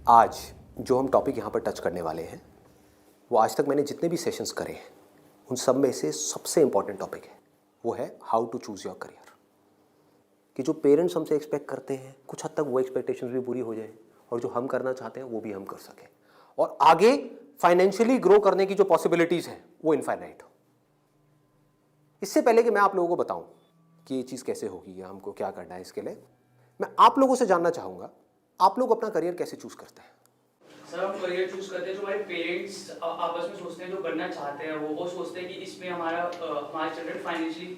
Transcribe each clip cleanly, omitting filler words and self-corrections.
आज जो हम टॉपिक यहाँ पर टच करने वाले हैं वो आज तक मैंने जितने भी सेशंस करे हैं उन सब में से सबसे इम्पॉर्टेंट टॉपिक है। वो है how to choose your career. कि जो पेरेंट्स हमसे एक्सपेक्ट करते हैं कुछ हद तक वो एक्सपेक्टेशंस भी पूरी हो जाए और जो हम करना चाहते हैं वो भी हम कर सकें और आगे फाइनेंशियली ग्रो करने की जो पॉसिबिलिटीज़ हैं वो इनफाइनाइट हो। इससे पहले कि मैं आप लोगों को बताऊं कि ये चीज़ कैसे होगी या हमको क्या करना है, इसके लिए मैं आप लोगों से जानना चाहूँगा आप लोग अपना करियर कैसे चूज़ करते हैं। सर, हम करियर चूज करते हैं जो हमारे पेरेंट्स आपस में सोचते हैं, जो बनना चाहते हैं वो सोचते हैं कि इसमें हमारा चिल्ड्रन फाइनेंशियली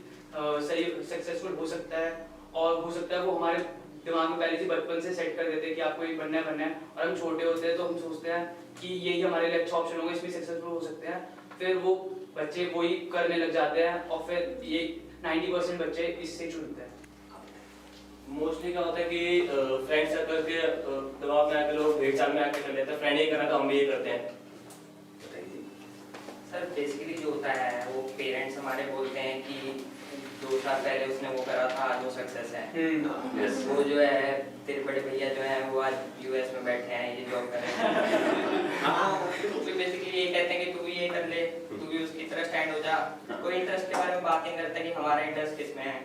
सही सक्सेसफुल हो सकता है और हो सकता है वो हमारे दिमाग में पहले से बचपन से सेट कर देते हैं कि आपको ये बनना है। और हम छोटे होते हैं तो हम सोचते हैं कि यही हमारे लिए अच्छा ऑप्शन होगा, इसमें सक्सेसफुल हो सकते हैं। फिर वो बच्चे वही करने लग जाते हैं और फिर ये 90% बच्चे इससे चुनते हैं। मोस्टली क्या होता है कि फ्रेंड सर्कल के दबाव में आकर लोग भेड़ चाल में आकर कर लेते हैं, फ्रेंड ये करना तो हम भी ये करते हैं। सर बेसिकली जो होता है वो पेरेंट्स हमारे बोलते हैं कि 2 साल पहले उसने वो करा था, आज वो सक्सेस है। वो जो है तेरे बड़े भैया जो है वो आज यूएस में बैठे हैं, ये जॉब कर रहे हैं। तो बेसिकली ये कहते हैं कि तू भी ये कर ले, तू भी उसकी तरह स्टैंड हो जा। कोई इंटरेस्ट के बारे में बात नहीं करता कि हमारा इंटरेस्ट किसमें है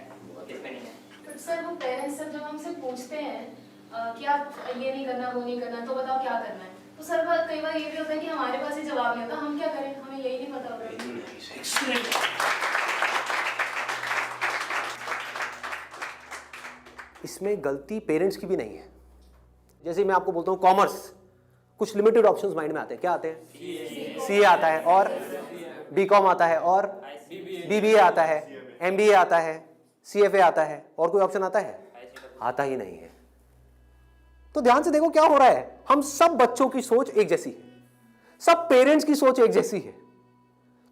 किसमें नहीं है। सर वो पेरेंट्स जब हमसे पूछते हैं कि आप ये नहीं करना वो नहीं करना तो बताओ क्या करना है, तो सर कई बार ये भी होता है कि हमारे पास ये जवाब नहीं होता, हम क्या करें, हमें यही नहीं पता होता। इसमें गलती पेरेंट्स की भी नहीं है। जैसे मैं आपको बोलता हूँ कॉमर्स, कुछ लिमिटेड ऑप्शंस माइंड में आते हैं। क्या आते हैं? सीए आता है और बीकॉम आता है और बीबीए आता है, एमबीए आता है, सीएफए आता है, और कोई ऑप्शन आता है? आता ही नहीं है। तो ध्यान से देखो क्या हो रहा है। हम सब बच्चों की सोच एक जैसी है, सब पेरेंट्स की सोच एक जैसी है।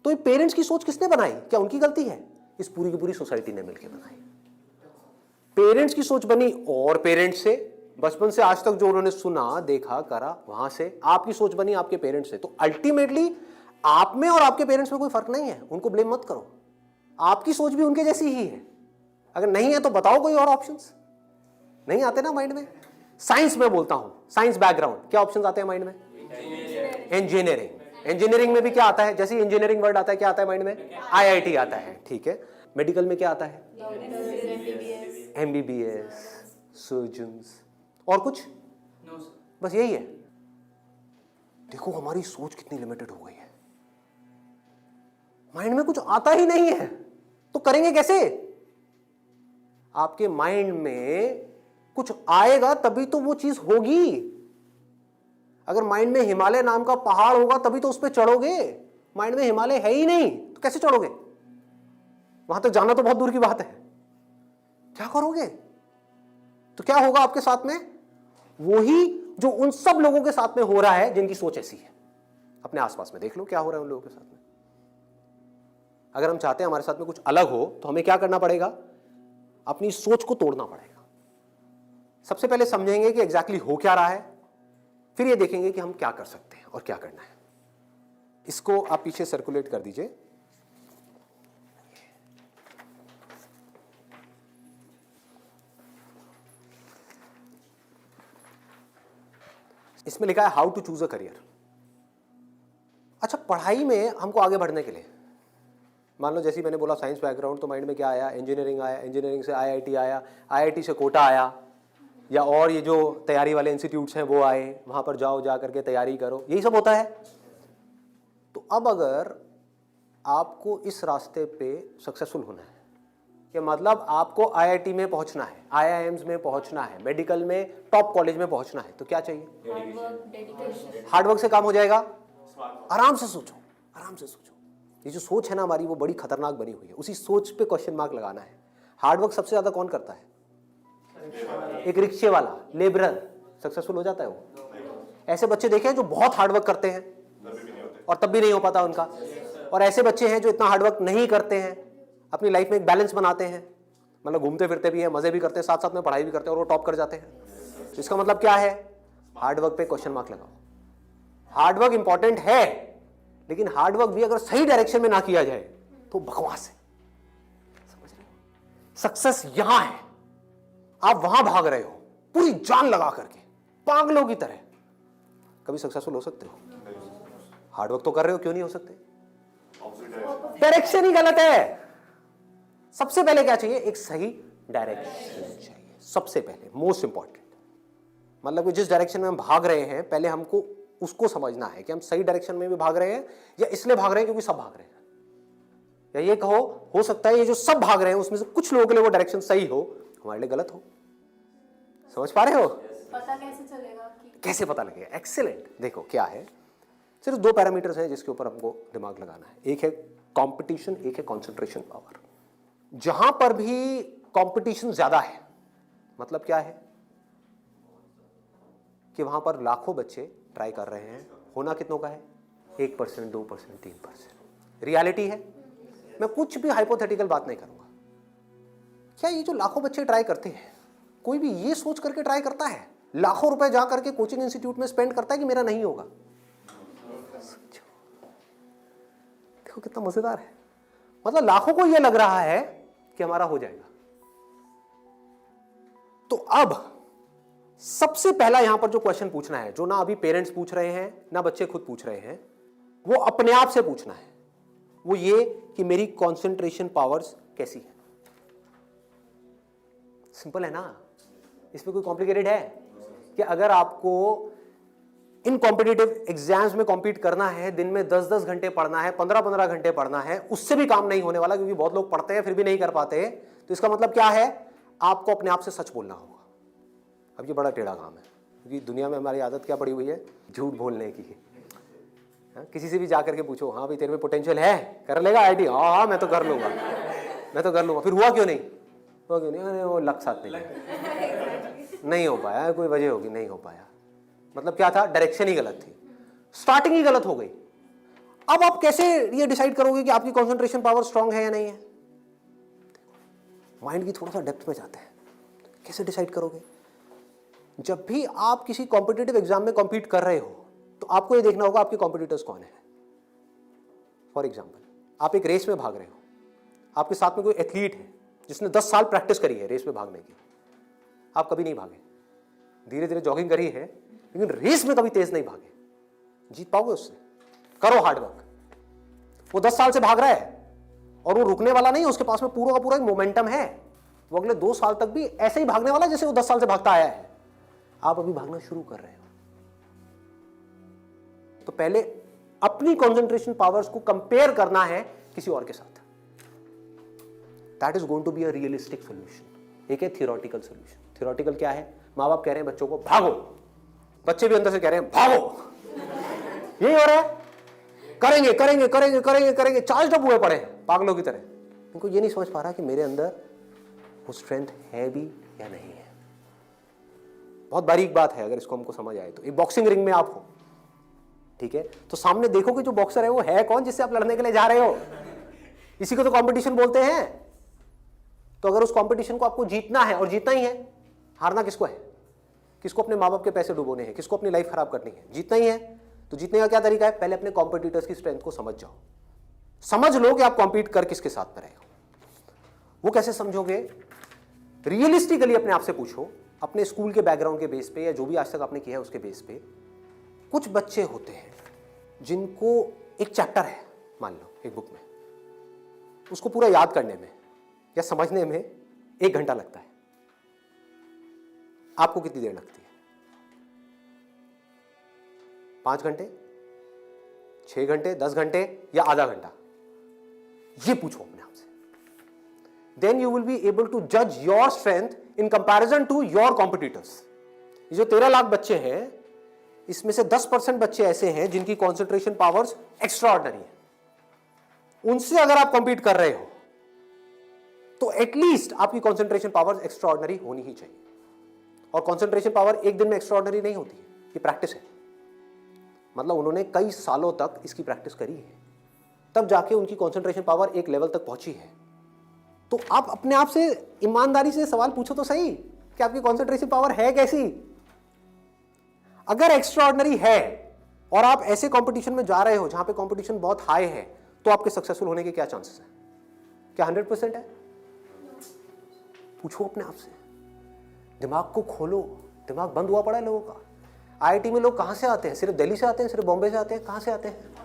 तो ये पेरेंट्स की सोच किसने बनाई? क्या उनकी गलती है? इस पूरी की पूरी सोसाइटी ने मिलकर बनाई। पेरेंट्स की सोच बनी और पेरेंट्स से बचपन से आज तक जो उन्होंने सुना देखा करा वहां से आपकी सोच बनी आपके पेरेंट्स से। तो अल्टीमेटली आप में और आपके पेरेंट्स में कोई फर्क नहीं है, उनको ब्लेम मत करो। आपकी सोच भी उनके जैसी ही है। अगर नहीं है तो बताओ कोई और ऑप्शंस। नहीं आते ना माइंड में? साइंस में बोलता हूं, साइंस बैकग्राउंड, क्या ऑप्शंस आते हैं माइंड में? इंजीनियरिंग। इंजीनियरिंग में भी क्या आता है? जैसे इंजीनियरिंग वर्ड आता है क्या आता है माइंड में? आईआईटी आता है। ठीक है। मेडिकल में क्या आता है? एमबीबीएस, सर्जन्स, और कुछ? बस यही है। देखो हमारी सोच कितनी लिमिटेड हो गई है। माइंड में कुछ आता ही नहीं है तो करेंगे कैसे? आपके माइंड में कुछ आएगा तभी तो वो चीज होगी। अगर माइंड में हिमालय नाम का पहाड़ होगा तभी तो उस पर चढ़ोगे। माइंड में हिमालय है ही नहीं तो कैसे चढ़ोगे? वहां तक जाना तो बहुत दूर की बात है। क्या करोगे? तो क्या होगा आपके साथ में? वही जो उन सब लोगों के साथ में हो रहा है जिनकी सोच ऐसी है। अपने आसपास में देख लो क्या हो रहा है उन लोगों के साथ में। अगर हम चाहते हैं हमारे साथ में कुछ अलग हो तो हमें क्या करना पड़ेगा? अपनी सोच को तोड़ना पड़ेगा। सबसे पहले समझेंगे कि एग्जैक्टली हो क्या रहा है, फिर ये देखेंगे कि हम क्या कर सकते हैं और क्या करना है। इसको आप पीछे सर्कुलेट कर दीजिए। इसमें लिखा है how to choose a career. अच्छा, पढ़ाई में हमको आगे बढ़ने के लिए मान लो जैसे मैंने बोला साइंस बैकग्राउंड, तो माइंड में क्या आया? इंजीनियरिंग आया, इंजीनियरिंग से आईआईटी आया, आईआईटी से कोटा आया, या और ये जो तैयारी वाले इंस्टीट्यूट्स हैं वो आए, वहाँ पर जाओ, जा करके तैयारी करो, यही सब होता है। तो अब अगर आपको इस रास्ते पे सक्सेसफुल होना है कि मतलब आपको आईआईटी में पहुँचना है, आईआईएम्स में पहुँचना है, मेडिकल में टॉप कॉलेज में पहुँचना है, तो क्या चाहिए? हार्डवर्क से काम हो जाएगा। आराम से सोचो, आराम से सोचो। ये जो सोच है ना हमारी वो बड़ी खतरनाक बनी हुई है। उसी सोच पे क्वेश्चन मार्क लगाना है। हार्डवर्क सबसे ज्यादा कौन करता है? एक रिक्शे वाला, लेबरर सक्सेसफुल हो जाता है वो। ऐसे बच्चे देखे हैं जो बहुत हार्डवर्क करते हैं और तब भी नहीं हो पाता उनका, और ऐसे बच्चे हैं जो इतना हार्डवर्क नहीं करते हैं, अपनी लाइफ में एक बैलेंस बनाते हैं, मतलब घूमते फिरते भी हैं, मजे भी करते हैं, साथ साथ में पढ़ाई भी करते हैं और वो टॉप कर जाते हैं। इसका मतलब क्या है? हार्डवर्क पे क्वेश्चन मार्क लगाओ। हार्डवर्क इंपॉर्टेंट है, लेकिन हार्डवर्क भी अगर सही डायरेक्शन में ना किया जाए तो बकवास है। समझ रहे हो? सक्सेस यहां है, आप वहां भाग रहे हो पूरी जान लगा करके पागलों की तरह, कभी सक्सेसफुल हो सकते हो? हार्डवर्क तो कर रहे हो, क्यों नहीं हो सकते? डायरेक्शन ही गलत है। सबसे पहले क्या चाहिए? एक सही डायरेक्शन चाहिए, सबसे पहले, मोस्ट इंपॉर्टेंट। मतलब कि जिस डायरेक्शन में हम भाग रहे हैं, पहले हमको उसको समझना है कि हम सही डायरेक्शन में भी भाग रहे हैं या इसलिए भाग रहे हैं क्योंकि सब भाग रहे हैं। या ये कहो, हो सकता है ये जो सब भाग रहे हैं उसमें से कुछ लोगों के लिए वो डायरेक्शन सही हो, हमारे लिए गलत हो। समझ पा रहे हो? पता कैसे चलेगा कि कैसे पता लगेगा? एक्सीलेंट। देखो क्या है, सिर्फ दो पैरामीटर्स हैं जिसके ऊपर हमको दिमाग लगाना है। एक है कंपटीशन, एक है कंसंट्रेशन पावर। जहां पर भी कंपटीशन ज्यादा है, मतलब क्या है कि वहां पर लाखों बच्चे ट्राई कर रहे हैं, होना कितनों का है? 1%, 2%, 3%। रियलिटी है। मैं कुछ भी हाइपोथेटिकल बात नहीं करूंगा। क्या ये जो लाखों बच्चे ट्राई करते हैं, कोई भी ये सोच करके ट्राई करता है, लाखों रुपए जा करके कोचिंग इंस्टीट्यूट में स्पेंड करता है कि मेरा नहीं होगा? देखो कितना मजेदार है। मतलब लाखों को यह लग रहा है कि हमारा हो जाएगा। तो अब सबसे पहला यहां पर जो क्वेश्चन पूछना है, जो ना अभी पेरेंट्स पूछ रहे हैं ना बच्चे खुद पूछ रहे हैं, वो अपने आप से पूछना है। वो ये कि मेरी कंसंट्रेशन पावर्स कैसी है। सिंपल है ना? इसमें कोई कॉम्प्लिकेटेड है? कि अगर आपको इन कॉम्पिटिटिव एग्जाम्स में कॉम्पीट करना है, दिन में 10-10 घंटे पढ़ना है, 15-15 घंटे पढ़ना है, उससे भी काम नहीं होने वाला, क्योंकि बहुत लोग पढ़ते हैं फिर भी नहीं कर पाते। तो इसका मतलब क्या है? आपको अपने आप से सच बोलना होगा। अब ये बड़ा टेढ़ा काम है, क्योंकि दुनिया में हमारी आदत क्या पड़ी हुई है? झूठ बोलने की। किसी से भी जाकर के पूछो, हाँ भाई तेरे में पोटेंशियल है, कर लेगा आईटी? हाँ मैं तो कर लूंगा, मैं तो कर लूंगा। फिर हुआ क्यों नहीं? हुआ क्यों नहीं? अरे वो लक साथ नहीं हो पाया, कोई वजह होगी, नहीं हो पाया। मतलब क्या था? डायरेक्शन ही गलत थी, स्टार्टिंग ही गलत हो गई। अब आप कैसे ये डिसाइड करोगे कि आपकी कंसंट्रेशन पावर स्ट्रांग है या नहीं है? माइंड की थोड़ा सा डेप्थ में जाते हैं। कैसे डिसाइड करोगे? जब भी आप किसी कॉम्पिटिटिव एग्जाम में कॉम्पीट कर रहे हो, तो आपको ये देखना होगा आपके कॉम्पिटिटर्स कौन है। फॉर एग्जाम्पल, आप एक रेस में भाग रहे हो, आपके साथ में कोई एथलीट है जिसने 10 साल प्रैक्टिस करी है रेस में भागने की। आप कभी नहीं भागे, धीरे धीरे जॉगिंग करी है, लेकिन रेस में कभी तेज नहीं भागे। जीत पाओगे उससे? करो हार्डवर्क। वो 10 साल से भाग रहा है और वो रुकने वाला नहीं है, उसके पास में पूरा का पूरा एक मोमेंटम है। वो अगले 2 साल तक भी ऐसे ही भागने वाला जैसे वो 10 साल से भागता आया है। आप अभी भागना शुरू कर रहे हो। तो पहले अपनी कंसंट्रेशन पावर्स को कंपेयर करना है किसी और के साथ। That is going to be a realistic solution. एक है थियोरेटिकल सॉल्यूशन। थियोरेटिकल क्या है? माँ बाप कह रहे हैं बच्चों को भागो, बच्चे भी अंदर से कह रहे हैं भागो। यही हो रहा है, करेंगे करेंगे करेंगे करेंगे करेंगे, चार्ज अप हुए पड़े हैं पागलों की तरह। इनको ये नहीं समझ पा रहा कि मेरे अंदर वो स्ट्रेंथ है भी या नहीं है। बहुत बारीक बात है, अगर इसको हमको समझ आए तो। एक बॉक्सिंग रिंग में आप हो, ठीक है, तो सामने देखो कि जो बॉक्सर है वो है कौन जिससे आप लड़ने के लिए जा रहे हो। इसी को तो कंपटीशन बोलते हैं। तो अगर उस कंपटीशन को आपको जीतना है, और जीतना ही है, हारना किसको है? किसको अपने माँ बाप के पैसे डुबोने हैं? किसको अपनी लाइफ खराब करनी है? जीतना ही है। तो जीतने का क्या तरीका है? पहले अपने कॉम्पिटिटर्स की स्ट्रेंथ को समझ जाओ। समझ लो कि आप कॉम्पीट कर किसके साथ में रहे हो। वो कैसे समझोगे? रियलिस्टिकली अपने आप से पूछो, अपने स्कूल के बैकग्राउंड के बेस पे या जो भी आज तक आपने किया है उसके बेस पे। कुछ बच्चे होते हैं जिनको एक चैप्टर है, मान लो एक बुक में, उसको पूरा याद करने में या समझने में 1 घंटा लगता है। आपको कितनी देर लगती है? 5 घंटे, 6 घंटे, 10 घंटे या आधा घंटा? ये पूछो अपने आप से। Then you will be able to जज your strength in comparison to your competitors. ये जो 13 लाख बच्चे हैं, इसमें से 10% बच्चे ऐसे हैं जिनकी कंसंट्रेशन पावर्स एक्स्ट्रा ऑर्डिनरी है। उनसे अगर आप कंपीट कर रहे हो तो एटलीस्ट आपकी कंसंट्रेशन पावर्स एक्स्ट्रा ऑर्डिनरी होनी ही चाहिए। और कंसंट्रेशन पावर एक दिन में एक्स्ट्रा ऑर्डिनरी नहीं होती है, ये प्रैक्टिस है। मतलब उन्होंने कई सालों तक इसकी प्रैक्टिस करी है, तब जाके उनकी कंसंट्रेशन पावर एक लेवल तक पहुंची है। तो आप अपने आप से ईमानदारी से सवाल पूछो तो सही कि आपकी कंसंट्रेशन पावर है कैसी। अगर एक्स्ट्रा ऑर्डिनरी है और आप ऐसे कंपटीशन में जा रहे हो जहां पे कंपटीशन बहुत हाई है, तो आपके सक्सेसफुल होने के क्या चांसेस हैं? क्या 100% है? पूछो अपने आप से, दिमाग को खोलो। दिमाग बंद हुआ पड़ा है लोगों का। IIT में लोग कहाँ से आते हैं? सिर्फ दिल्ली से आते हैं, सिर्फ बॉम्बे से आते हैं? कहाँ से आते हैं?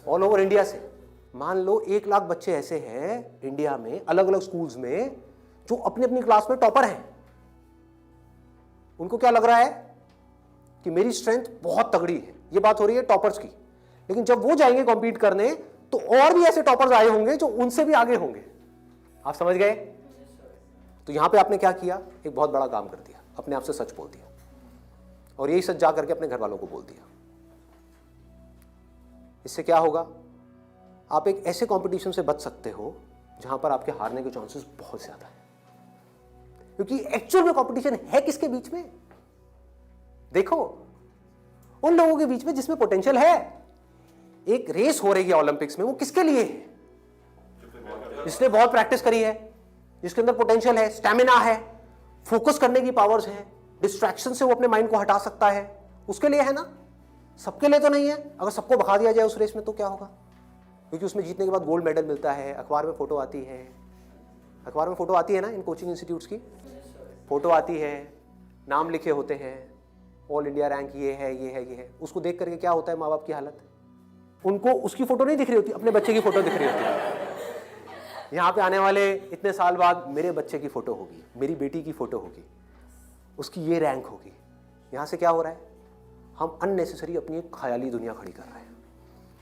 ऑल ओवर इंडिया से। मान लो 1 लाख बच्चे ऐसे हैं इंडिया में अलग अलग स्कूल्स में जो अपनी अपनी क्लास में टॉपर हैं। उनको क्या लग रहा है कि मेरी स्ट्रेंथ बहुत तगड़ी है। ये बात हो रही है टॉपर्स की। लेकिन जब वो जाएंगे कॉम्पीट करने तो और भी ऐसे टॉपर्स आए होंगे जो उनसे भी आगे होंगे। आप समझ गए? तो यहां पे आपने क्या किया? एक बहुत बड़ा काम कर दिया, अपने आप से सच बोल दिया और यही सच जा करके अपने घर वालों को बोल दिया। इससे क्या होगा? आप एक ऐसे कंपटीशन से बच सकते हो जहां पर आपके हारने के चांसेस बहुत ज्यादा है, क्योंकि एक्चुअल में कंपटीशन है किसके बीच में? देखो, उन लोगों के बीच में जिसमें पोटेंशियल है। एक रेस हो रही है ओलंपिक्स में, वो किसके लिए है? जिसने बहुत प्रैक्टिस करी है, जिसके अंदर पोटेंशियल है, स्टैमिना है, फोकस करने की पावर्स है, डिस्ट्रैक्शन से वो अपने माइंड को हटा सकता है, उसके लिए है ना। सबके लिए तो नहीं है। अगर सबको भगा दिया जाए उस रेस में तो क्या होगा? क्योंकि उसमें जीतने के बाद गोल्ड मेडल मिलता है, अखबार में फोटो आती है। अखबार में फोटो आती है ना, इन कोचिंग इंस्टीट्यूट्स की फोटो आती है, नाम लिखे होते हैं, ऑल इंडिया रैंक ये है, ये है, ये है। उसको देख करके क्या होता है माँ बाप की हालत? उनको उसकी फोटो नहीं दिख रही होती, अपने बच्चे की फोटो दिख रही होती है। यहाँ पे आने वाले इतने साल बाद मेरे बच्चे की फोटो होगी, मेरी बेटी की फोटो होगी, उसकी ये रैंक होगी। यहाँ से क्या हो रहा है? हम अननेसेसरी अपनी एक ख्याली दुनिया खड़ी कर रहे हैं।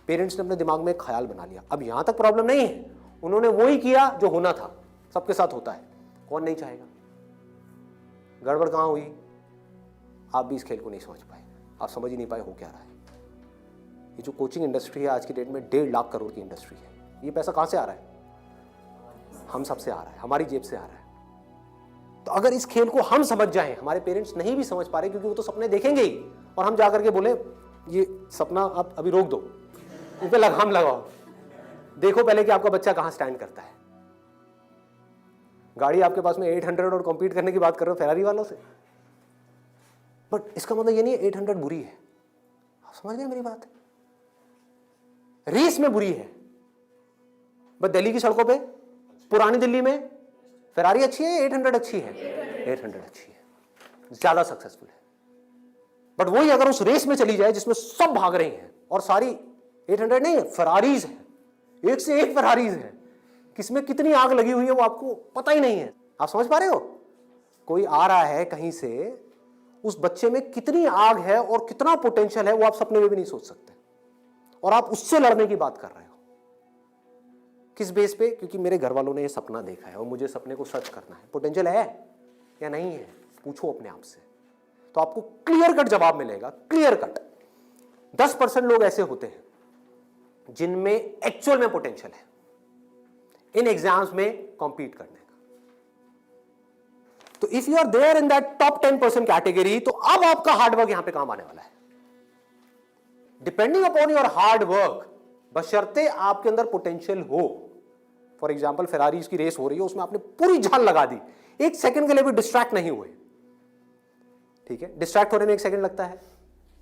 पेरेंट्स ने अपने दिमाग में एक ख्याल बना लिया। अब यहाँ तक प्रॉब्लम नहीं है, उन्होंने वही किया जो होना था, सबके साथ होता है। कौन नहीं चाहेगा? गड़बड़ कहाँ हुई? आप भी इस खेल को नहीं समझ पाए, आप समझ ही नहीं पाए हो क्या रहा है। ये जो कोचिंग इंडस्ट्री है आज की डेट में 1.5 लाख करोड़ की इंडस्ट्री है। ये पैसा कहाँ से आ रहा है? हम सब से आ रहा है, हमारी जेब से आ रहा है। तो अगर इस खेल को हम समझ जाएं, हमारे पेरेंट्स नहीं भी समझ पा रहे क्योंकि वो तो सपने देखेंगे ही, और हम जाकर के बोले ये सपना आप अभी रोक दो, इन पे लगाम लगाओ, देखो पहले कि आपका बच्चा कहां स्टैंड करता है। गाड़ी आपके पास में 800 और कॉम्पीट करने की बात कर रहे हो फेरारी वालों से, बट इसका मतलब ये नहीं है 800 बुरी है। आप समझ गए मेरी बात? रेस में बुरी है, बट दिल्ली की सड़कों पे, पुरानी दिल्ली में फेरारी अच्छी है, 800 अच्छी है? 800 अच्छी है, ज्यादा सक्सेसफुल है। बट वही अगर उस रेस में चली जाए जिसमें सब भाग रहे हैं और सारी 800 नहीं है, फेरारीज है, एक से एक फेरारीज है, किसमें कितनी आग लगी हुई है वो आपको पता ही नहीं है। आप समझ पा रहे हो? कोई आ रहा है कहीं से, उस बच्चे में कितनी आग है और कितना पोटेंशियल है वो आप सपने में भी नहीं सोच सकते, और आप उससे लड़ने की बात कर रहे हो। किस बेस पे? क्योंकि मेरे घर वालों ने ये सपना देखा है और मुझे सपने को सच करना है। पोटेंशियल है या नहीं है? पूछो अपने आप से, तो आपको क्लियर कट जवाब मिलेगा। Clear cut. 10% लोग ऐसे होते हैं जिनमें एक्चुअल में पोटेंशियल है इन एग्जाम्स में कॉम्पीट करने का। तो if you are there in that top 10% category, तो अब आपका हार्डवर्क यहां पे काम आने वाला है। Depending upon your hard work, बशर्ते आपके अंदर पोटेंशियल हो। फॉर एग्जाम्पल फेरारीज की रेस हो रही है, उसमें आपने पूरी जान लगा दी, एक सेकंड के लिए भी डिस्ट्रैक्ट नहीं हुए। ठीक है, डिस्ट्रैक्ट होने में 1 सेकंड लगता है।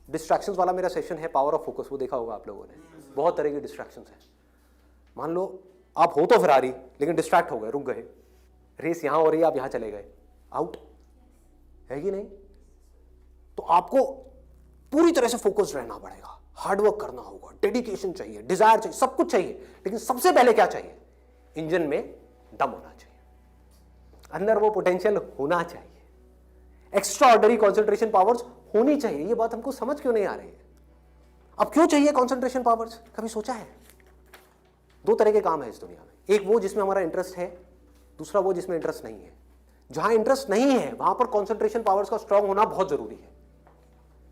डिस्ट्रैक्शंस वाला मेरा सेशन है पावर ऑफ फोकस, वो देखा होगा आप लोगों ने। बहुत तरह की डिस्ट्रैक्शंस है। मान लो आप हो तो फेरारी, लेकिन डिस्ट्रैक्ट हो गए, रुक गए, रेस यहां हो रही है, आप यहां चले गए, आउट है कि नहीं? तो आपको पूरी तरह से फोकस्ड रहना पड़ेगा, हार्डवर्क करना होगा, डेडिकेशन चाहिए, डिजायर चाहिए, सब कुछ चाहिए। लेकिन सबसे पहले क्या चाहिए? इंजन में दम होना चाहिए, अंदर वो पोटेंशियल होना चाहिए, एक्स्ट्रा ऑर्डिनरी कॉन्सेंट्रेशन पावर्स होनी चाहिए। ये बात हमको समझ क्यों नहीं आ रही है? अब क्यों चाहिए कॉन्सेंट्रेशन पावर्स? कभी सोचा है? 2 तरह के काम है इस दुनिया में, एक वो जिसमें हमारा इंटरेस्ट है, दूसरा वो जिसमें इंटरेस्ट नहीं है। जहां इंटरेस्ट नहीं है वहां पर कॉन्सेंट्रेशन पावर्स का स्ट्रांग होना बहुत जरूरी है,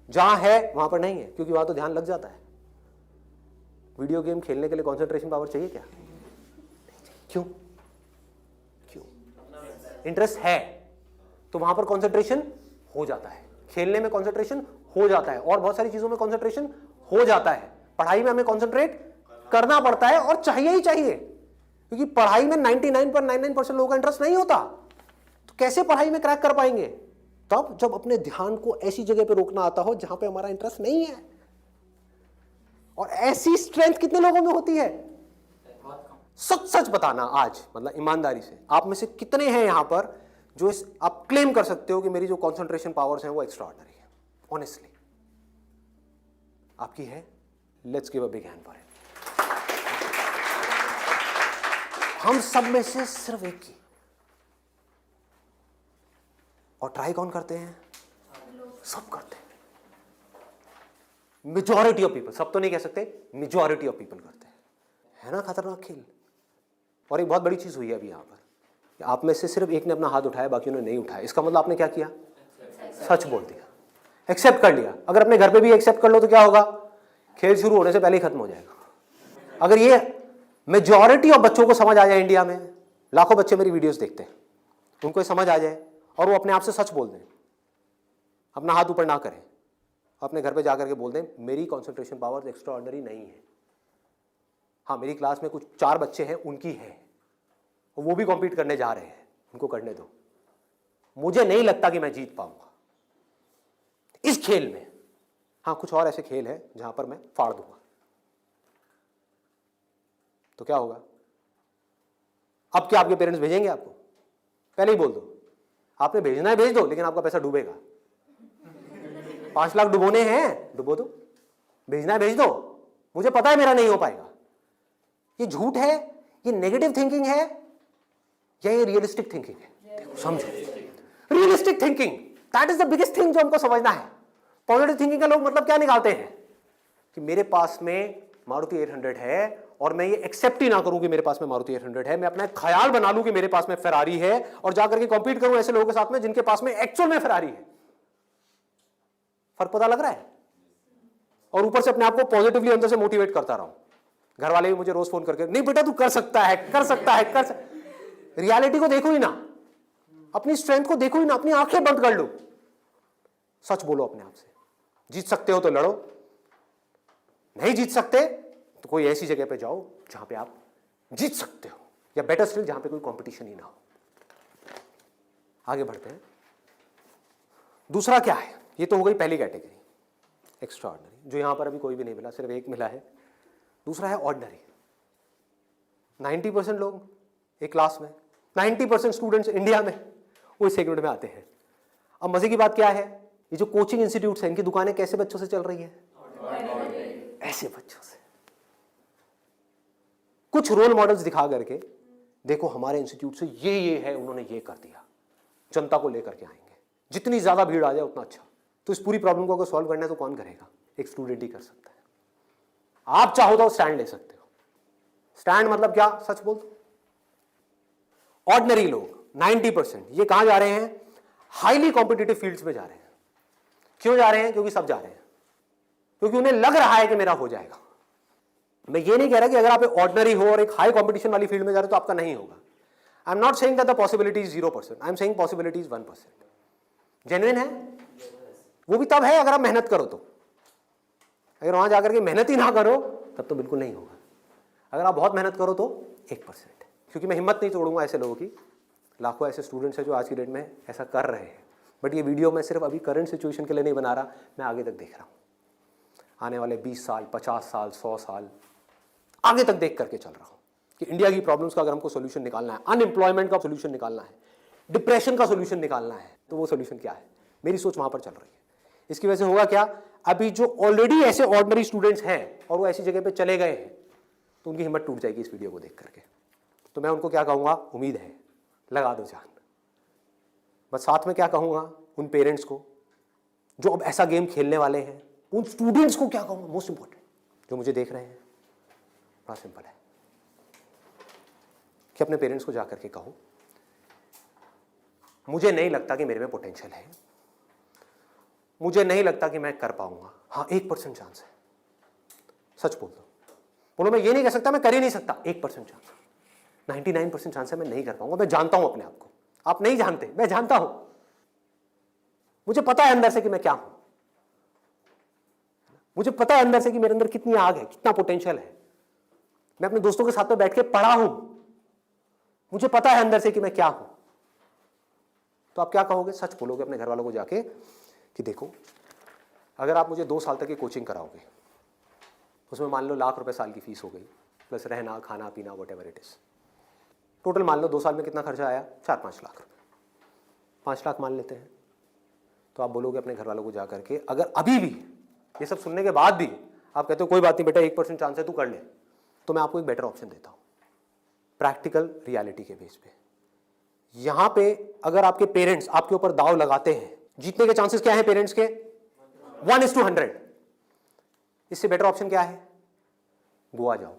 जहां है वहां पर नहीं है, क्योंकि वहां तो ध्यान लग जाता है। वीडियो गेम खेलने के लिए कॉन्सेंट्रेशन पावर चाहिए क्या? क्यों? क्यों? इंटरेस्ट है तो वहां पर कॉन्सेंट्रेशन हो जाता है, खेलने में कॉन्सेंट्रेशन हो जाता है, और बहुत सारी चीजों में कॉन्सेंट्रेशन हो जाता है। पढ़ाई में हमें कॉन्सेंट्रेट करना पड़ता है, और चाहिए ही चाहिए, क्योंकि पढ़ाई में 99.99% लोगों का इंटरेस्ट नहीं होता। तो कैसे पढ़ाई में क्रैक कर पाएंगे? तब जब अपने ध्यान को ऐसी जगह पे रोकना आता हो जहां पे हमारा इंटरेस्ट नहीं है। और ऐसी स्ट्रेंथ कितने लोगों में होती है? सच सच बताना आज, मतलब ईमानदारी से, आप में से कितने हैं यहां पर जो आप क्लेम कर सकते हो कि मेरी जो कॉन्सेंट्रेशन पावर्स हैं वो एक्स्ट्रा ऑर्डिनरी है? ऑनेस्टली आपकी है? Let's give a big hand for it. हम सब में से सिर्फ एक की, और ट्राई कौन करते हैं? सब करते हैं। मेजॉरिटी ऑफ पीपल, सब तो नहीं कह सकते, मेजॉरिटी ऑफ पीपल करते हैं। है ना खतरनाक खेल। और एक बहुत बड़ी चीज हुई है अभी यहां पर, आप में से सिर्फ एक ने अपना हाथ उठाया, बाकियों ने नहीं उठाया। इसका मतलब आपने क्या किया? सच बोल दिया, एक्सेप्ट कर लिया। अगर अपने घर पे भी एक्सेप्ट कर लो तो क्या होगा? खेल शुरू होने से पहले ही खत्म हो जाएगा। अगर ये मेजॉरिटी ऑफ बच्चों को समझ आ जाए, इंडिया में लाखों बच्चे मेरी वीडियोस देखते हैं, उनको ये समझ आ जाए और वो अपने आप से सच बोल दें, अपना हाथ ऊपर ना करें, अपने घर पे जाकर के बोल दें मेरी कंसंट्रेशन पावर एक्स्ट्रा ऑर्डिनरी नहीं है। हाँ, मेरी क्लास में कुछ 4 बच्चे हैं, उनकी है, वो भी कॉम्पीट करने जा रहे हैं, उनको करने दो। मुझे नहीं लगता कि मैं जीत पाऊंगा इस खेल में। हाँ, कुछ और ऐसे खेल हैं जहां पर मैं फाड़ दूंगा। तो क्या होगा? अब क्या आपके पेरेंट्स भेजेंगे आपको? पहले ही बोल दो, आपने भेजना है भेज दो, लेकिन आपका पैसा डूबेगा। 5 लाख डुबोने हैं, डुबो दो। भेजना है भेज दो, मुझे पता है मेरा नहीं हो पाएगा। ये झूठ है, ये नेगेटिव थिंकिंग है, या ये रियलिस्टिक थिंकिंग है? समझो, realistic thinking, that is the biggest thing जो हमको समझना है। पॉजिटिव थिंकिंग का लोग मतलब क्या निकालते हैं कि मेरे पास में मारुति 800 है और मैं ये एक्सेप्ट ही ना करूं कि मेरे पास में मारुति 800 है, मैं अपना ख्याल बना लूं कि मेरे पास में फेरारी है और जाकर के कॉम्पीट करूं ऐसे लोगों के साथ में जिनके पास में एक्चुअल में फेरारी है। फर्क पता लग रहा है? और ऊपर से अपने आप को पॉजिटिवली अंदर से मोटिवेट करता रहूं। घर वाले भी मुझे रोज फोन करके, नहीं बेटा तू कर सकता है, कर सकता है, कर सकता। रियलिटी को देखो ही ना, अपनी स्ट्रेंथ को देखो ही ना, अपनी आंखें बंद कर लो, सच बोलो अपने आप से। जीत सकते हो तो लड़ो, नहीं जीत सकते तो कोई ऐसी जगह पे जाओ जहां पे आप जीत सकते हो, या बेटर स्टिल जहां पे कोई कंपटीशन ही ना हो। आगे बढ़ते हैं। दूसरा क्या है? ये तो हो गई पहली कैटेगरी, एक्स्ट्रा ऑर्डिनरी, जो यहां पर अभी कोई भी नहीं मिला, सिर्फ एक मिला है। दूसरा है ऑर्डिनरी। 90% लोग एक क्लास में, 90% स्टूडेंट्स इंडिया में वो इस सेगमेंट में आते हैं। अब मजे की बात क्या है, ये जो कोचिंग इंस्टीट्यूट्स हैं, इनकी दुकानें कैसे बच्चों से चल रही है? ऐसे बच्चों से। कुछ रोल मॉडल्स दिखा करके, देखो हमारे इंस्टीट्यूट से ये है, उन्होंने ये कर दिया, जनता को लेकर के आएंगे। जितनी ज्यादा भीड़ आ जाए उतना अच्छा। तो इस पूरी प्रॉब्लम को अगर सॉल्व करना है तो कौन करेगा? एक स्टूडेंट ही कर सकता है। आप चाहो तो स्टैंड ले सकते हो। स्टैंड मतलब क्या? सच बोल दो। ऑर्डिनरी लोग 90% ये कहां जा रहे हैं? हाईली कॉम्पिटिटिव फील्ड्स में जा रहे हैं। क्यों जा रहे हैं? क्योंकि सब जा रहे हैं, क्योंकि उन्हें लग रहा है कि मेरा हो जाएगा। मैं ये नहीं कह रहा कि अगर आप ऑर्डिनरी हो और एक हाई कॉम्पिटिशन वाली फील्ड में जा रहे हो तो आपका नहीं होगा। I am not saying that the possibility is 0%, I am saying possibility is 1%। Genuine है, वो भी तब है अगर आप मेहनत करो तो। अगर वहां जाकर के मेहनत ही ना करो तब तो बिल्कुल नहीं होगा। अगर आप बहुत मेहनत करो तो 1%। क्योंकि मैं हिम्मत नहीं तोड़ूंगा ऐसे लोगों की। लाखों ऐसे स्टूडेंट्स हैं जो आज की डेट में ऐसा कर रहे हैं। बट ये वीडियो मैं सिर्फ अभी करंट सिचुएशन के लिए नहीं बना रहा, मैं आगे तक देख रहा हूँ। आने वाले 20 साल, 50 साल, 100 साल आगे तक देख करके चल रहा हूँ कि इंडिया की प्रॉब्लम्स का अगर हमको सोल्यूशन निकालना है, अनएम्प्लॉयमेंट का सोल्यूशन निकालना है, डिप्रेशन का सोल्यूशन निकालना है, तो वो सोल्यूशन क्या है? मेरी सोच वहां पर चल रही है। इसकी वजह से होगा क्या? अभी जो ऑलरेडी ऐसे ऑर्डिनरी स्टूडेंट्स हैं और वो ऐसी जगह पे चले गए हैं, तो उनकी हिम्मत टूट जाएगी इस वीडियो को देख करके। तो मैं उनको क्या कहूँगा? उम्मीद है, लगा दो जान। बस साथ में क्या कहूँगा उन पेरेंट्स को जो अब ऐसा गेम खेलने वाले हैं, उन स्टूडेंट्स को क्या कहूँगा? मोस्ट इंपॉर्टेंट जो मुझे देख रहे हैं, बड़ा सिंपल है कि अपने पेरेंट्स को जाकर के कहो मुझे नहीं लगता कि मेरे में पोटेंशियल है, मुझे नहीं लगता कि मैं कर पाऊंगा। हाँ, 1% चांस है। सच बोल दो, बोलो मैं ये नहीं कह सकता मैं कर ही नहीं सकता, 1% चांस, 99% चांस है मैं नहीं कर पाऊंगा। मैं जानता हूं अपने आप को, आप नहीं जानते, मैं जानता हूं। मुझे पता है अंदर से कि मैं क्या हूं, मुझे पता है अंदर से कि मेरे अंदर कितनी आग है, कितना पोटेंशियल है। मैं अपने दोस्तों के साथ में बैठ के पढ़ा हूं, मुझे पता है अंदर से कि मैं क्या हूं। तो आप क्या कहोगे? सच बोलोगे अपने घर वालों को जाके कि देखो अगर आप मुझे 2 साल तक की कोचिंग कराओगे, उसमें मान लो ₹1,00,000 साल की फीस हो गई, प्लस रहना खाना पीना what ever it is, total मान लो 2 साल में कितना खर्चा आया? 4-5 लाख रुपए। 5 लाख मान लेते हैं। तो आप बोलोगे अपने घर वालों को जाकर के, अगर अभी भी ये सब सुनने के बाद भी आप कहते हो कोई बात नहीं बेटा 1% चांस है तू कर ले, तो मैं आपको एक बेटर ऑप्शन देता हूं प्रैक्टिकल रियलिटी के बेस पे। यहां पे अगर आपके पेरेंट्स आपके ऊपर दाव लगाते हैं, जीतने के चांसेस क्या है पेरेंट्स के 1:100, इससे बेटर ऑप्शन क्या है? गोवा जाओ।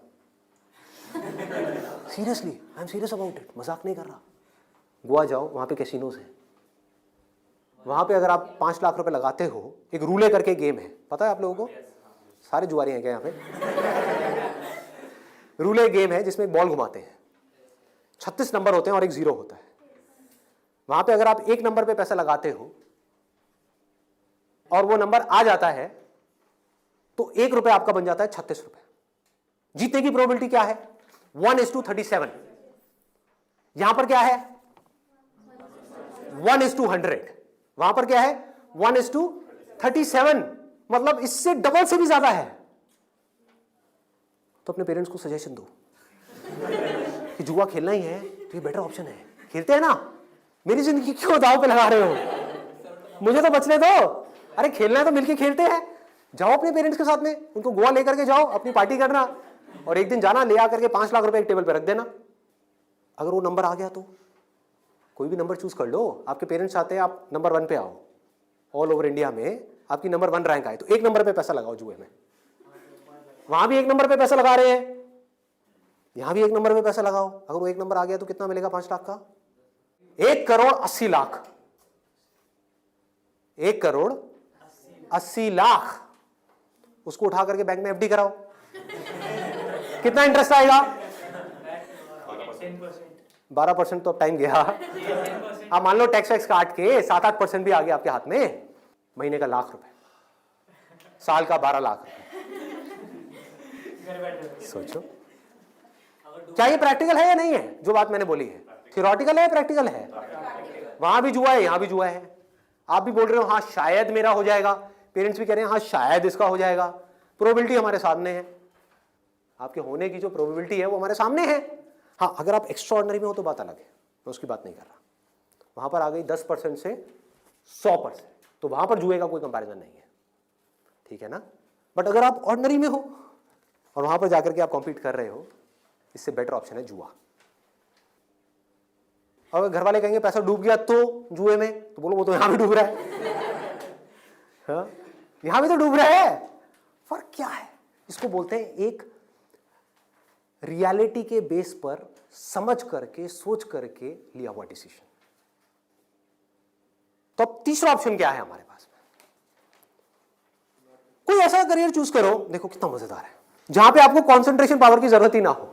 Seriously, I am serious about it, मजाक नहीं कर रहा। गोवा जाओ, वहां पे कैसीनोज हैं, वहां पे अगर आप 5 लाख रुपए लगाते हो, एक रूले करके गेम है, पता है आप लोगों को? सारे जुआरी हैं क्या यहाँ पे? रूले गेम है जिसमें एक बॉल घुमाते हैं, 36 नंबर होते हैं और एक 0 होता है। वहां पे अगर आप 1 नंबर पे पैसा लगाते हो और वो नंबर आ जाता है तो 1 रुपए आपका बन जाता है 36 रुपए। जीतने की प्रोबेबिलिटी क्या है? 1:37। यहां पर क्या है? 1:100। वहां पर क्या है? 1:37, मतलब इससे डबल से भी ज्यादा है। तो अपने पेरेंट्स को सजेशन दो कि जुआ खेलना ही है तो ये बेटर ऑप्शन है, खेलते हैं ना। मेरी जिंदगी क्यों दांव पे लगा रहे हो? मुझे तो बचने दो। अरे खेलना है तो मिलके खेलते हैं। जाओ अपने पेरेंट्स के साथ में, उनको गोवा लेकर के जाओ, अपनी पार्टी करना, और एक दिन जाना ले आकर के 5 लाख रुपए एक टेबल पे रख देना। अगर वो नंबर आ गया तो कोई भी नंबर चूज कर लो। आपके पेरेंट्स चाहते हैं आप नंबर 1 पे आओ, ऑल ओवर इंडिया में आपकी नंबर 1 रैंक आए, तो 1 नंबर पे पैसा लगाओ जुए में। वहां भी 1 नंबर पे पैसा लगा रहे हैं, यहां भी 1 नंबर पे पैसा लगाओ। अगर वो 1 नंबर आ गया तो कितना मिलेगा 5 लाख का? 1,80,00,000। 1,80,00,000 उसको उठा करके बैंक में FD कराओ। कितना इंटरेस्ट आएगा? 12% तो अब टाइम गया। आप मान लो टैक्स वैक्स काट के 7-8% भी आ गया आपके हाथ में। महीने का 1,00,000 रुपए, साल का 12 लाख रुपए। सोचो क्या ये प्रैक्टिकल है या नहीं है? जो बात मैंने बोली है थियोरेटिकल है या प्रैक्टिकल है? वहां भी जुआ है, यहां भी जुआ है। आप भी बोल रहे हो हाँ शायद मेरा हो जाएगा, पेरेंट्स भी कह रहे हैं हाँ शायद इसका हो जाएगा। प्रोबेबिलिटी हमारे सामने है, आपके होने की जो प्रोबेबिलिटी है वो हमारे सामने है। हाँ अगर आप एक्स्ट्रा ऑर्डिनरी में हो तो बात अलग है, मैं उसकी बात नहीं कर रहा। वहां पर आ गई 10% से 100%, तो वहां पर जुए का कोई कंपैरिजन नहीं है, ठीक है ना। बट अगर आप ऑर्डिनरी में हो और वहां पर जाकर के आप कॉम्पीट कर रहे हो, इससे बेटर ऑप्शन है जुआ। अगर घर वाले कहेंगे पैसा डूब गया तो जुए में, तो बोलो वो तो यहां भी डूब रहा है। हाँ? यहां भी तो डूब रहा है। फर्क क्या है? इसको बोलते हैं एक रियलिटी के बेस पर समझ करके सोच करके लिया हुआ डिसीजन। तो अब तीसरा ऑप्शन क्या है हमारे पास में? कोई ऐसा करियर चूज करो, देखो कितना मजेदार है, जहां पे आपको कंसंट्रेशन पावर की जरूरत ही ना हो,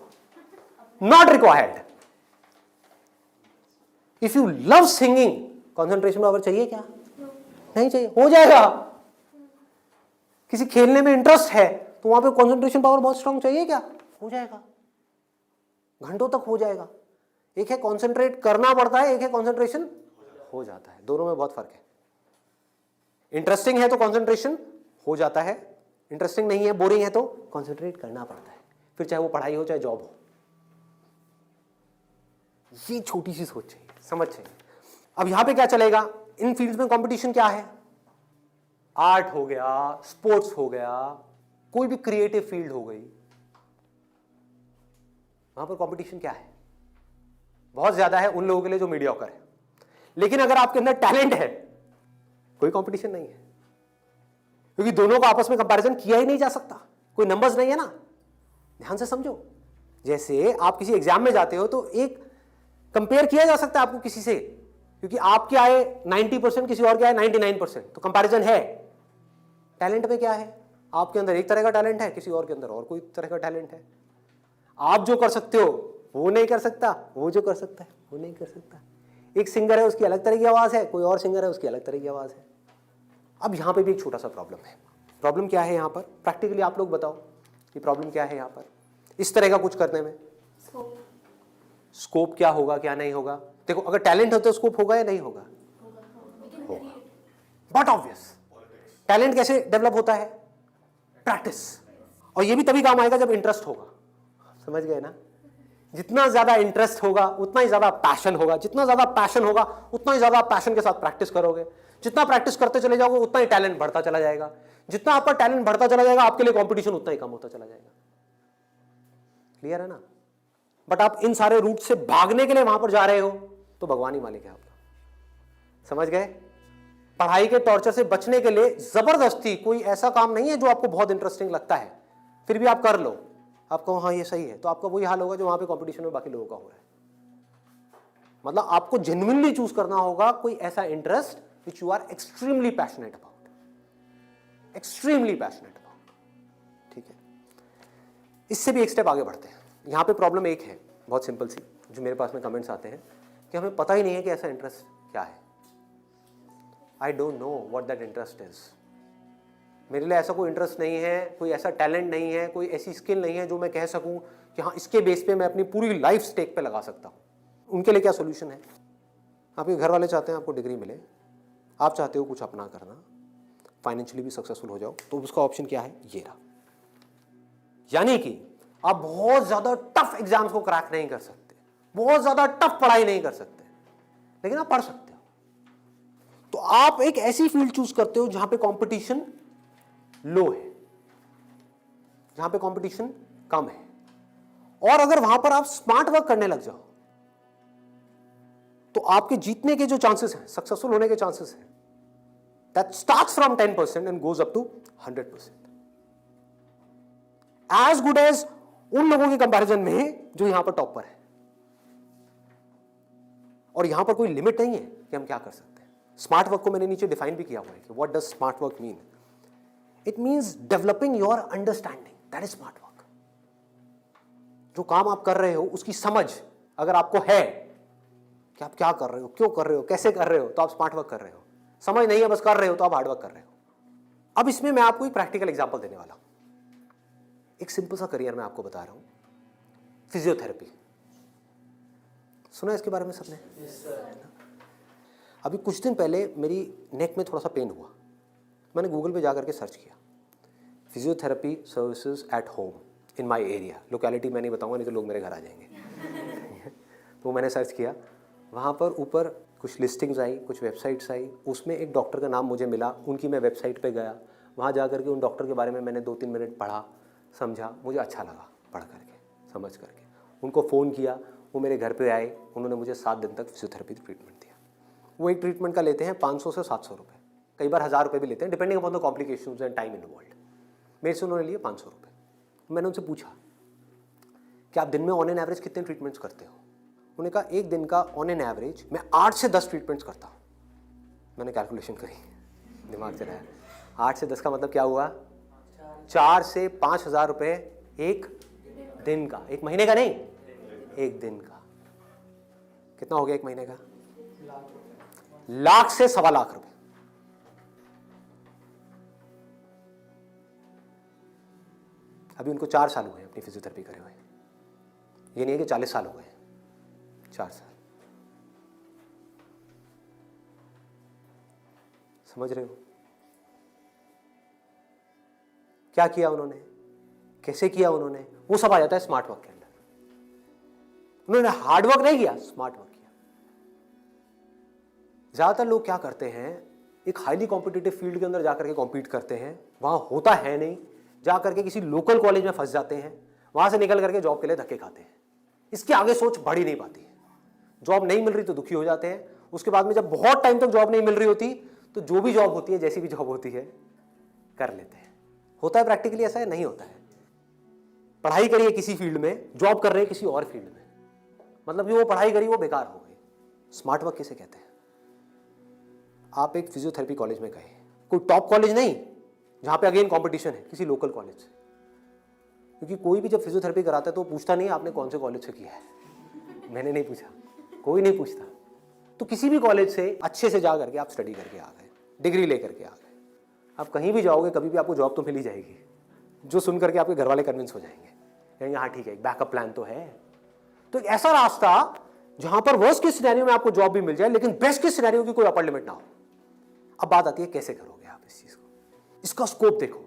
not required. If you love singing, concentration power चाहिए क्या? नहीं चाहिए, हो जाएगा। किसी खेलने में इंटरेस्ट है तो वहां पे कंसंट्रेशन पावर बहुत स्ट्रांग चाहिए क्या? हो जाएगा, घंटों तक हो जाएगा। एक है कंसंट्रेट करना पड़ता है, एक है कंसंट्रेशन हो जाता है, दोनों में बहुत फर्क है। इंटरेस्टिंग है तो कंसंट्रेशन हो जाता है, इंटरेस्टिंग नहीं है बोरिंग है तो कंसंट्रेट करना पड़ता है, फिर चाहे वो पढ़ाई हो चाहे जॉब हो। ये छोटी सी सोच चाहिए, समझ चाहिए। अब यहां पे क्या चलेगा? इन फील्ड्स में कंपटीशन क्या है? आर्ट हो गया, स्पोर्ट्स हो गया, कोई भी क्रिएटिव फील्ड हो गई, वहां पर कंपटीशन क्या है? बहुत ज्यादा है उन लोगों के लिए जो मीडियोकर है। लेकिन अगर आपके अंदर टैलेंट है, कोई कंपटीशन नहीं है, क्योंकि दोनों को आपस में कंपैरिजन किया ही नहीं जा सकता, कोई नंबर्स नहीं है ना। ध्यान से समझो, जैसे आप किसी एग्जाम में जाते हो तो एक कंपेयर किया जा सकता है आपको किसी से, क्योंकि आपके आए 90%, किसी और के आए 99%, तो कंपैरिजन है। टैलेंट में क्या है? आपके अंदर एक तरह का टैलेंट है, किसी और के अंदर और कोई तरह का टैलेंट है। आप जो कर सकते हो वो नहीं कर सकता, वो जो कर सकता है वो नहीं कर सकता। एक सिंगर है उसकी अलग तरह की आवाज है, कोई और सिंगर है उसकी अलग तरह की आवाज है। अब यहां पे भी एक छोटा सा प्रॉब्लम है। प्रॉब्लम क्या है यहां पर? प्रैक्टिकली आप लोग बताओ कि प्रॉब्लम क्या है यहां पर इस तरह का कुछ करने में? स्कोप क्या होगा क्या नहीं होगा? देखो अगर टैलेंट हो तो स्कोप होगा या नहीं होगा? होगा। बट ऑब्वियस, टैलेंट कैसे डेवलप होता है? प्रैक्टिस। और ये भी तभी काम आएगा जब इंटरेस्ट होगा। समझ गए ना? जितना ज्यादा इंटरेस्ट होगा उतना ही ज्यादा पैशन होगा, जितना ज्यादा पैशन होगा उतना ही ज्यादा पैशन के साथ प्रैक्टिस करोगे, जितना प्रैक्टिस करते चले जाओगे उतना ही टैलेंट बढ़ता चला जाएगा, जितना आपका टैलेंट बढ़ता चला जाएगा आपके लिए कंपटीशन उतना ही कम होता चला जाएगा। क्लियर है ना? बट आप इन सारे रूट से भागने के लिए वहां पर जा रहे हो तो भगवान ही मालिक है आपका। समझ गए? पढ़ाई के टॉर्चर से बचने के लिए जबरदस्ती कोई ऐसा काम नहीं है जो आपको बहुत इंटरेस्टिंग लगता है फिर भी आप कर लो, आप कहो हाँ ये सही है, तो आपका वही हाल होगा जो वहां पे कंपटीशन में बाकी लोगों का हो रहा है। मतलब आपको जेन्युइनली चूज करना होगा कोई ऐसा interest which you are extremely passionate about, extremely passionate about. ठीक है, इससे भी एक स्टेप आगे बढ़ते हैं। यहां पे प्रॉब्लम एक है बहुत सिंपल सी, जो मेरे पास में कमेंट्स आते हैं कि हमें पता ही नहीं है कि ऐसा इंटरेस्ट क्या है। I don't know what that interest is. मेरे लिए ऐसा कोई इंटरेस्ट नहीं है, कोई ऐसा टैलेंट नहीं है, कोई ऐसी स्किल नहीं है जो मैं कह सकूं कि हाँ इसके बेस पे मैं अपनी पूरी लाइफ स्टेक पे लगा सकता हूं। उनके लिए क्या सोल्यूशन है? आपके घर वाले चाहते हैं आपको डिग्री मिले, आप चाहते हो कुछ अपना करना, फाइनेंशियली भी सक्सेसफुल हो जाओ, तो उसका ऑप्शन क्या है? ये रहा। यानी कि आप बहुत ज्यादा टफ एग्जाम्स को क्रैक नहीं कर सकते, बहुत ज्यादा टफ पढ़ाई नहीं कर सकते, लेकिन आप पढ़ सकते हो। तो आप एक ऐसी फील्ड चूज करते हो जहां पे कंपटीशन लो है, जहां पे कंपटीशन कम है, और अगर वहां पर आप स्मार्ट वर्क करने लग जाओ तो आपके जीतने के जो चांसेस हैं, सक्सेसफुल होने के चांसेस हैं, that starts from 10% and goes up to 100%, as good as उन लोगों के कंपैरिजन में जो यहां पर टॉप पर है। और यहां पर कोई लिमिट नहीं है कि हम क्या कर सकते हैं। स्मार्ट वर्क को मैंने नीचे डिफाइन भी किया हुआ है कि what does smart work mean. It means developing your understanding, that is smart work. जो काम आप कर रहे हो उसकी समझ अगर आपको है कि आप क्या कर रहे हो, क्यों कर रहे हो, कैसे कर रहे हो, तो आप स्मार्ट वर्क कर रहे हो। समझ नहीं है बस कर रहे हो तो आप हार्ड वर्क कर रहे हो। अब इसमें मैं आपको एक प्रैक्टिकल एग्जांपल देने वाला हूं। एक सिंपल सा करियर मैं आपको बता रहा हूं, फिजियोथेरेपी। सुना इसके बारे में सबने? अभी कुछ दिन पहले मेरी नेक में थोड़ा सा पेन हुआ, मैंने गूगल पे जाकर के सर्च किया physiotherapy services at home in my area. Locality मैं नहीं बताऊंगा नहीं तो लोग मेरे घर आ जाएंगे। तो मैंने सर्च किया, वहाँ पर ऊपर कुछ लिस्टिंग्स आई, कुछ वेबसाइट्स आई, उसमें एक डॉक्टर का नाम मुझे मिला, उनकी मैं वेबसाइट पे गया, वहाँ जा करके उन डॉक्टर के बारे में मैंने 2-3 मिनट पढ़ा, समझा, मुझे अच्छा लगा पढ़ करके, समझ करके। उनको फ़ोन किया, वो मेरे घर पे आए, उन्होंने मुझे 7 दिन तक फिजियोथेरेपी ट्रीटमेंट दिया। वो एक ट्रीटमेंट का लेते हैं 500 से 700 रुपये, कई बार 1000 रुपये भी लेते हैं, depending upon the complications and time involved. मेरे से उन्होंने लिए 500 रुपये। मैंने उनसे पूछा कि आप दिन में ऑन एन एवरेज कितने ट्रीटमेंट्स करते हो? उन्होंने कहा एक दिन का ऑन एन एवरेज मैं 8 से 10 ट्रीटमेंट्स करता हूँ। मैंने कैलकुलेशन करी, दिमाग चलाया, 8 से 10 का मतलब क्या हुआ? 4 से 5,000 रुपये एक दिन का, एक महीने का नहीं, एक दिन का। कितना हो गया एक महीने का? लाख से 1.25 लाख रुपए। अभी उनको 4 साल हुए अपनी फिजियोथेरेपी करे हुए, ये नहीं है कि 40 साल हो गए, 4 साल। समझ रहे हो क्या किया उन्होंने, कैसे किया उन्होंने? वो सब आ जाता है स्मार्ट वर्क के अंदर। उन्होंने हार्ड वर्क नहीं किया, स्मार्ट वर्क किया। ज्यादातर लोग क्या करते हैं, एक हाईली कॉम्पिटिटिव फील्ड के अंदर जाकर के कॉम्पीट करते हैं, वहां होता है नहीं, जाकर के किसी लोकल कॉलेज में फंस जाते हैं, वहां से निकल करके जॉब के लिए धक्के खाते हैं। इसके आगे सोच बढ़ ही नहीं पाती है। जॉब नहीं मिल रही तो दुखी हो जाते हैं, उसके बाद में जब बहुत टाइम तक जॉब नहीं मिल रही होती तो जो भी जॉब होती है, जैसी भी जॉब होती है, कर लेते हैं। होता है प्रैक्टिकली ऐसा है? नहीं होता है। पढ़ाई करिए किसी फील्ड में, जॉब कर रहे हैं किसी और फील्ड में, मतलब जो वो पढ़ाई करी वो बेकार हो गई। स्मार्ट वर्क किसे कहते हैं? आप एक फिजियोथेरेपी कॉलेज में गए, कोई टॉप कॉलेज नहीं जहां पे अगेन कंपटीशन है, किसी लोकल कॉलेज से। क्योंकि कोई भी जब फिजियोथेरेपी कराता है तो पूछता नहीं आपने कौन से कॉलेज से किया है। मैंने नहीं पूछा, कोई नहीं पूछता। तो किसी भी कॉलेज से अच्छे से जा करके आप स्टडी करके आ गए, डिग्री लेकर के आ गए, आप कहीं भी जाओगे कभी भी आपको जॉब तो मिल ही जाएगी, जो सुन करके आपके घर वाले कन्विंस हो जाएंगे, कहेंगे हाँ ठीक है, एक बैकअप प्लान तो है। तो एक ऐसा रास्ता जहां पर वर्स्ट केस सिनेरियो में आपको जॉब भी मिल जाए, लेकिन बेस्ट केस सिनेरियो की कोई अपर लिमिट ना हो। अब बात आती है कैसे करोगे आप इस चीज को, इसका स्कोप देखो।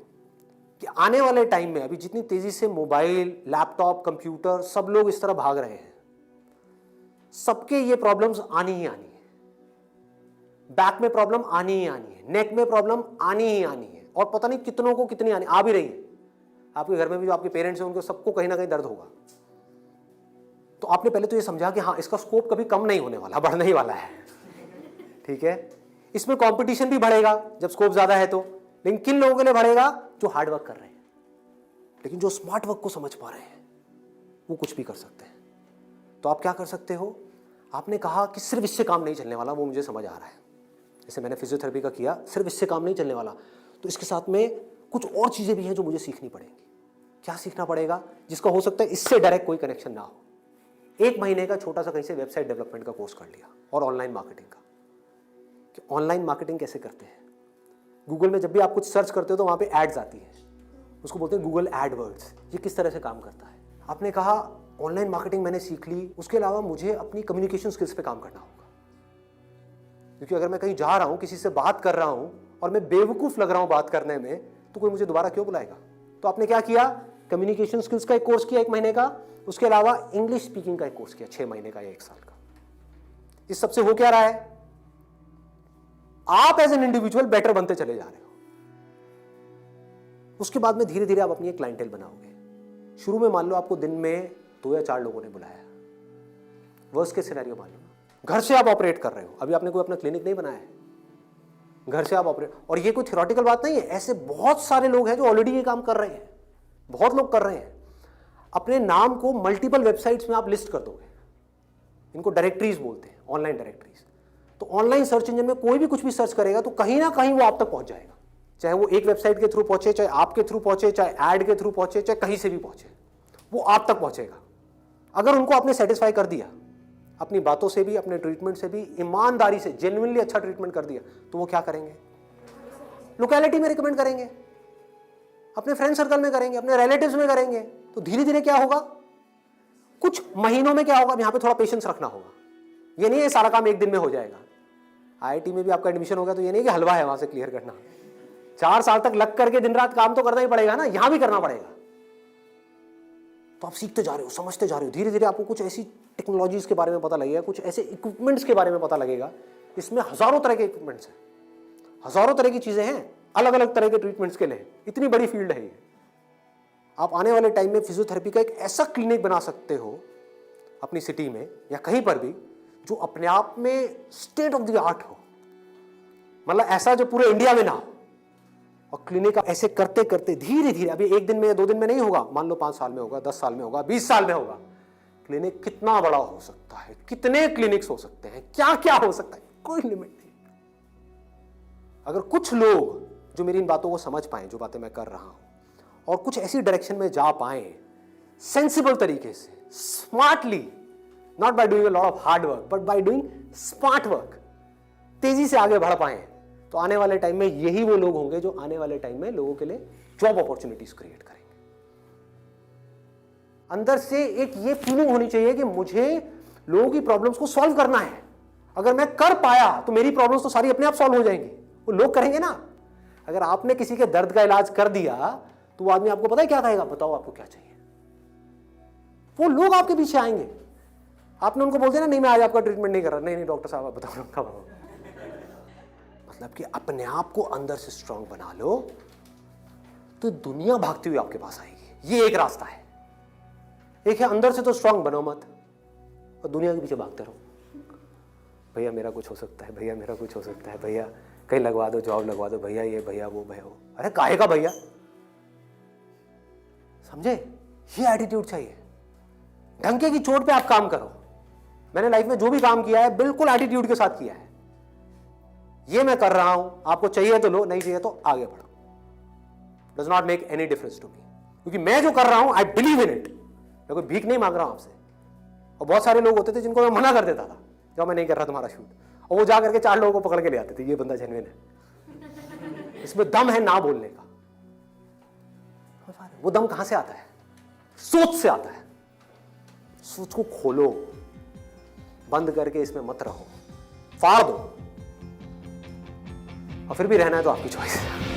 कि आने वाले टाइम में अभी जितनी तेजी से मोबाइल, लैपटॉप, कंप्यूटर सब लोग इस तरह भाग रहे हैं, सबके ये प्रॉब्लम्स आनी ही आनी है। बैक में प्रॉब्लम आनी ही आनी है, नेक में प्रॉब्लम आनी ही आनी है, और पता नहीं कितनों को कितनी आनी आ भी रही है। आपके घर में भी जो आपके पेरेंट्स हैं उनको सबको कहीं ना कहीं दर्द होगा। तो आपने पहले तो ये समझा कि हाँ, इसका स्कोप कभी कम नहीं होने वाला, बढ़ने ही वाला है। ठीक है, इसमें कंपटीशन भी बढ़ेगा जब स्कोप ज्यादा है तो, लेकिन किन लोगों के लिए बढ़ेगा? जो हार्ड वर्क कर रहे हैं, लेकिन जो स्मार्ट वर्क को समझ पा रहे हैं वो कुछ भी कर सकते हैं। तो आप क्या कर सकते हो? आपने कहा कि सिर्फ इससे काम नहीं चलने वाला, वो मुझे समझ आ रहा है, जैसे मैंने फिजियोथेरेपी का किया, सिर्फ इससे काम नहीं चलने वाला, तो इसके साथ में कुछ और चीजें भी हैं जो मुझे सीखनी पड़ेंगी। क्या सीखना पड़ेगा? जिसका हो सकता है इससे डायरेक्ट कोई कनेक्शन ना हो। 1 महीने का छोटा सा कहीं से वेबसाइट डेवलपमेंट का कोर्स कर लिया, और ऑनलाइन मार्केटिंग का, कि ऑनलाइन मार्केटिंग कैसे करते हैं। गूगल में जब भी आप कुछ सर्च करते हो तो वहां पे एड्स आती है, उसको बोलते हैं गूगल एडवर्ड्स। ये किस तरह से काम करता है? आपने कहा ऑनलाइन मार्केटिंग मैंने सीख ली, उसके अलावा मुझे अपनी कम्युनिकेशन स्किल्स पे काम करना होगा, क्योंकि अगर मैं कहीं जा रहा हूं, किसी से बात कर रहा हूं और मैं बेवकूफ लग रहा हूं बात करने में, तो कोई मुझे दोबारा क्यों बुलाएगा? तो आपने क्या किया? कम्युनिकेशन स्किल्स का एक कोर्स किया 1 महीने का, उसके अलावा इंग्लिश स्पीकिंग का एक कोर्स किया 6 महीने का या 1 साल का। इस सबसे हो क्या रहा है? आप एज एन इंडिविजुअल बेटर बनते चले जा रहे हो। उसके बाद में धीरे धीरे आप अपनी एक क्लाइंटेल बनाओगे। शुरू में मान लो आपको दिन में 2 या 4 लोगों ने बुलाया, वर्स्ट केस सिनेरियो मान लो, घर से आप ऑपरेट कर रहे हो, अभी आपने कोई अपना क्लिनिक नहीं बनाया है, घर से आप ऑपरेट, और ये कोई थ्योरेटिकल बात नहीं है, ऐसे बहुत सारे लोग हैं जो ऑलरेडी ये काम कर रहे हैं, बहुत लोग कर रहे हैं। अपने नाम को मल्टीपल वेबसाइट्स में आप लिस्ट कर दोगे, इनको डायरेक्टरीज बोलते हैं, ऑनलाइन डायरेक्टरीज। तो ऑनलाइन सर्च इंजन में कोई भी कुछ भी सर्च करेगा तो कहीं ना कहीं वो आप तक पहुंच जाएगा, चाहे वो एक वेबसाइट के थ्रू पहुंचे, चाहे आपके थ्रू पहुंचे, चाहे ऐड के थ्रू पहुंचे, चाहे कहीं से भी पहुंचे, वो आप तक पहुंचेगा। अगर उनको आपने सेटिस्फाई कर दिया, अपनी बातों से भी, अपने ट्रीटमेंट से भी, ईमानदारी से, जेन्युइनली अच्छा ट्रीटमेंट कर दिया, तो वो क्या करेंगे? लोकेलिटी में रिकमेंड करेंगे, अपने फ्रेंड सर्कल में करेंगे, अपने रिलेटिव्स में करेंगे। तो धीरे धीरे क्या होगा? कुछ महीनों में क्या होगा? यहां पे थोड़ा पेशेंस रखना होगा। ये नहीं है सारा काम 1 दिन में हो जाएगा। आईआईटी में भी आपका एडमिशन होगा तो ये नहीं कि हलवा है वहां से क्लियर करना, 4 साल तक लग करके दिन रात काम तो करना ही पड़ेगा ना, यहां भी करना पड़ेगा। तो आप सीखते जा रहे हो, समझते जा रहे हो, धीरे धीरे आपको कुछ ऐसी टेक्नोलॉजीज के बारे में पता लगेगा, कुछ ऐसे इक्विपमेंट्स के बारे में पता लगेगा। इसमें हजारों तरह के इक्विपमेंट्स हैं, हजारों तरह की चीजें हैं, अलग अलग तरह के ट्रीटमेंट्स के लिए। इतनी बड़ी फील्ड है ये। आप आने वाले टाइम में फिजियोथेरेपी का एक ऐसा क्लिनिक बना सकते हो अपनी सिटी में या कहीं पर भी, जो अपने आप में स्टेट ऑफ द आर्ट हो, मतलब ऐसा जो पूरे इंडिया में ना हो। और क्लिनिक ऐसे करते करते धीरे धीरे, अभी 1 दिन में या 2 दिन में नहीं होगा, मान लो 5 साल में होगा, 10 साल में होगा, 20 साल में होगा। क्लिनिक कितना बड़ा हो सकता है, कितने क्लिनिक्स हो सकते हैं, क्या क्या हो सकता है, कोई लिमिट नहीं। अगर कुछ लोग जो मेरी इन बातों को समझ पाए, जो बातें मैं कर रहा हूं, और कुछ ऐसी डायरेक्शन में जा पाए सेंसिबल तरीके से, smartly, not by doing a lot of hard work but by doing smart work, तेजी से आगे बढ़ पाए, तो आने वाले टाइम में यही वो लोग होंगे जो आने वाले टाइम में लोगों के लिए जॉब अपॉर्चुनिटीज क्रिएट करेंगे। अंदर से एक ये फीलिंग होनी चाहिए कि मुझे लोगों की प्रॉब्लम्स को सॉल्व करना है। अगर मैं कर पाया तो मेरी प्रॉब्लम्स तो सारी अपने आप सॉल्व हो जाएंगी, वो लोग करेंगे ना। अगर आपने किसी के दर्द का इलाज कर दिया तो वो आदमी आपको पता है क्या कहेगा? बताओ आपको क्या चाहिए। वो लोग आपके पीछे आएंगे। आपने उनको बोल दिया ना, नहीं मैं आज आपका ट्रीटमेंट नहीं कर रहा, नहीं डॉक्टर साहब आप बताओ कब आओ। मतलब कि अपने आप को अंदर से स्ट्रांग बना लो तो दुनिया भागती हुई आपके पास आएगी। ये एक रास्ता है। एक है अंदर से तो स्ट्रांग बनो मत और दुनिया के पीछे भागते रहो। भैया मेरा कुछ हो सकता है, भैया मेरा कुछ हो सकता है, भैया कहीं लगवा दो, जॉब लगवा दो, भैया ये भैया वो भैया वो। अरे काहे का भैया, समझे? ये एटीट्यूड चाहिए। ढंके की चोट पे आप काम करो। मैंने लाइफ में जो भी काम किया है बिल्कुल एटीट्यूड के साथ किया है। ये मैं कर रहा हूं, आपको चाहिए तो लो, नहीं चाहिए तो आगे बढ़ो। Does not make any difference to me, क्योंकि मैं जो कर रहा हूं आई बिलीव इन इट। मैं कोई भीख नहीं मांग रहा हूं आपसे। और बहुत सारे लोग होते थे जिनको मैं मना कर देता था, जब मैं नहीं कर रहा तुम्हारा शूट, और वो जा करके 4 लोगों को पकड़ के ले आते थे, ये बंदा जेन्युइन है, इसमें दम है ना बोलने का। वो दम कहां से आता है? सोच से आता है। सोच को खोलो, बंद करके इसमें मत रहो, फाड़ दो। और फिर भी रहना है तो आपकी चॉइस है।